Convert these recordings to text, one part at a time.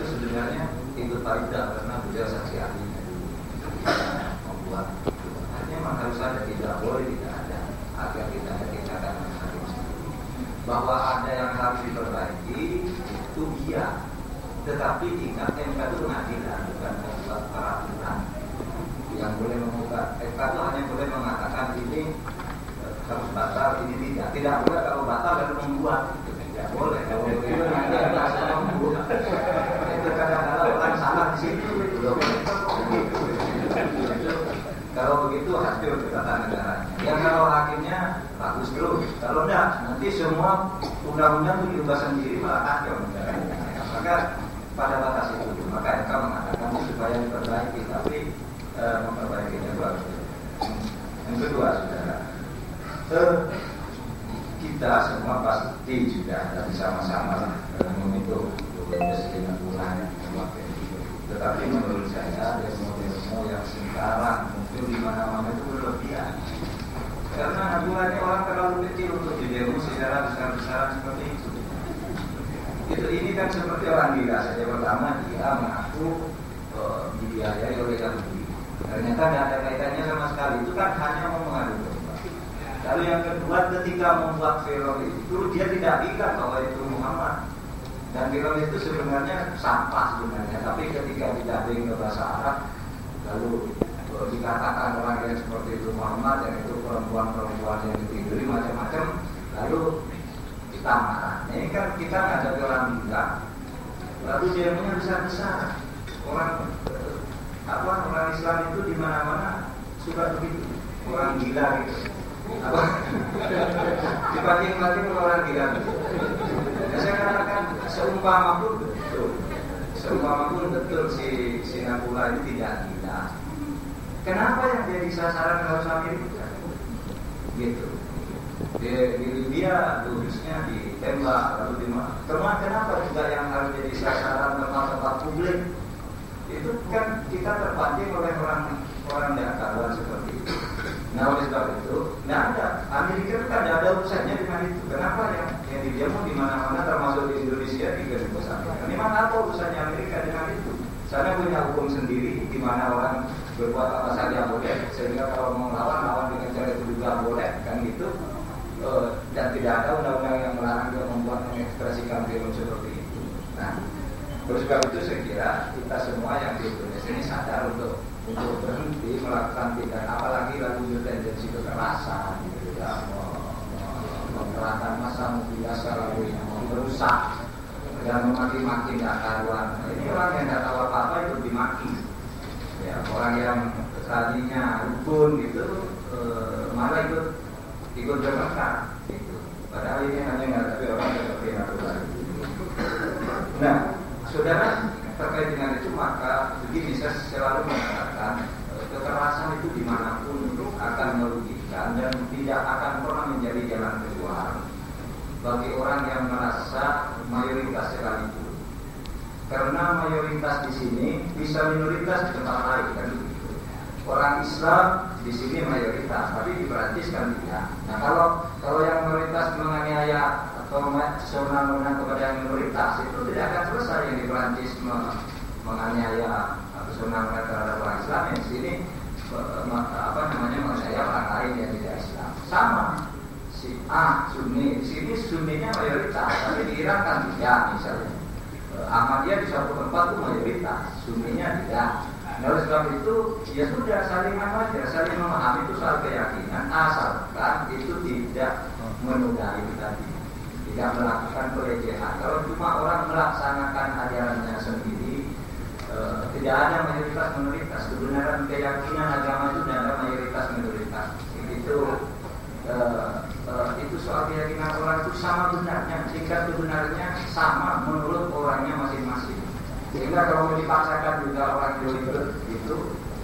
sebenarnya ikut faedah karena beliau saksi ahli membuat. Artinya memang harus ada, tidak boleh tidak ada, agar kita akan harus. Bahwa ada yang harus diperbaiki itu iya, tetapi ingat MK itu pengadilan, bukan membuat peraturan. Yang boleh membuka MK itu hanya boleh mengatakan ini harus batal, ini tidak boleh. Kalau batal lalu membuat itu tidak boleh. Kalau begitu nanti ada membuat itu kadang-kadang orang salah di situ. Kalau begitu hasil ketatanegaraan. Yang kalau hakimnya bagus terus, kalau enggak nanti semua undang-undang itu diubah sendiri malah kacau negaranya. Maka pada batas itu maka MK mengatakan supaya diperbaiki, tapi memperbaikinya itu harus. Yang kedua, saudara, kita semua pasti sudah bersama-sama membentuk Presiden bulan. Tetapi menurut saya demo-demo yang sekarang muncul di mana-mana itu berlebihan. Karena aturannya orang terlalu kecil untuk didemo secara besar-besaran seperti itu. Ini kan seperti orang gila saja. Pertama dia mengaku dibiayai oleh Yahudi. Ternyata tidak ada kaitannya sama sekali. Itu kan hanya mau mengadu domba. Lalu yang kedua, ketika membuat film itu dia tidak bilang bahwa itu Muhammad. Dan film itu sebenarnya sampah sebenarnya. Tapi ketika didubbing ke bahasa Arab, lalu dikatakan orang yang seperti itu Muhammad, yang itu perempuan-perempuan yang ditiduri macam-macam, lalu kita marah. Ini kan kita menghadapi orang gila, lalu demonya besar-besar. Orang Islam itu di mana-mana suka begitu, orang gila gitu. Dibanding-banding orang gila gitu. Saya katakan seumpama pun betul si Nabula itu tidak gila. Kenapa yang jadi sasaran harus Amerika? Gitu. Di Libya khususnya ditembak, lalu di mana? Kenapa juga yang harus jadi sasaran tempat-tempat publik? Itu kan kita terpancing oleh orang dakaruan seperti itu. Nah oleh sebab itu, tidak ada. Amerika itu kan tidak ada urusannya dengan itu. Kenapa yang didiamu di mana-mana termasuk di Indonesia di Garuda Amerika? Memang apa urusannya Amerika dengan itu? Sana punya hukum sendiri di mana orang berbuat apa saja boleh, sehingga kalau mau lawan dengan cara itu juga boleh, kan gitu. Dan tidak ada undang-undang yang melarang dia membuat mengekspresikan film seperti itu. Nah, oleh sebab itu saya kira kita semua yang di Indonesia ini sadar untuk berhenti melakukan tindakan, apalagi lalu bertendensi kekerasan, gitu ya, mengerahkan massa mobilisasi lalu yang merusak dan memaki-maki dakaruan. Ini orang yang tidak tahu apa-apa itu dimaki. Ya, orang yang tadinya rukun gitu, malah ikut bermekar. Gitu. Padahal ini hanya menghadapi orang seperti Nabula. Nah, saudara, terkait dengan itu maka begini, saya selalu mengatakan kekerasan itu dimanapun akan merugikan dan tidak akan pernah menjadi jalan keluar bagi orang yang merasa mayoritas sekalipun. Karena mayoritas di sini bisa minoritas di tempat lain kan begitu. Orang Islam di sini mayoritas, tapi di Perancis kan tidak. Nah kalau yang mayoritas menganiaya atau sewenang-wenang kepada yang minoritas itu tidak akan selesai. Yang di Perancis menganiaya atau sewenang-wenang terhadap orang Islam, yang di sini menganiaya orang lain yang tidak Islam. Sama. Si A Sunni, di sini Sunninya mayoritas, tapi di Irak kan tidak misalnya. Ahmadiyah di suatu tempat itu mayoritas, Sunninya tidak. Nah, oleh sebab itu ya sudah saling saling memahami itu soal keyakinan, asalkan itu tidak menodai tadi, tidak melakukan pelecehan. Kalau cuma orang melaksanakan ajarannya sendiri, tidak ada mayoritas minoritas. Kebenaran keyakinan agama itu tidak ada mayoritas minoritas. Itu soal keyakinan orang itu sama benarnya, tingkat kebenarannya sama menurut orangnya masing-masing. Sehingga kalau mau dipaksakan juga orang itu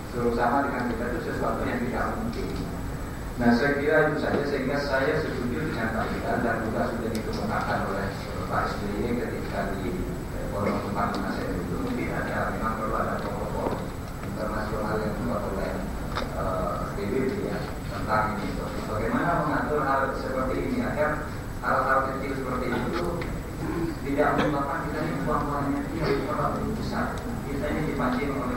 suruh sama dengan kita itu sesuatu yang tidak mungkin. Nah saya kira itu saja, sehingga saya setuju dengan Pak Idan dan juga sudah dikemukakan oleh Pak SBY ketika di forum tempat saya itu mungkin memang perlu ada tokoh internasional yang dibuat oleh PBB ya tentang ini. Bagaimana mengatur hal seperti ini agar hal-hal kecil seperti itu tidak menyebabkan kita ini buang-buangnya dia kita ini dipancing oleh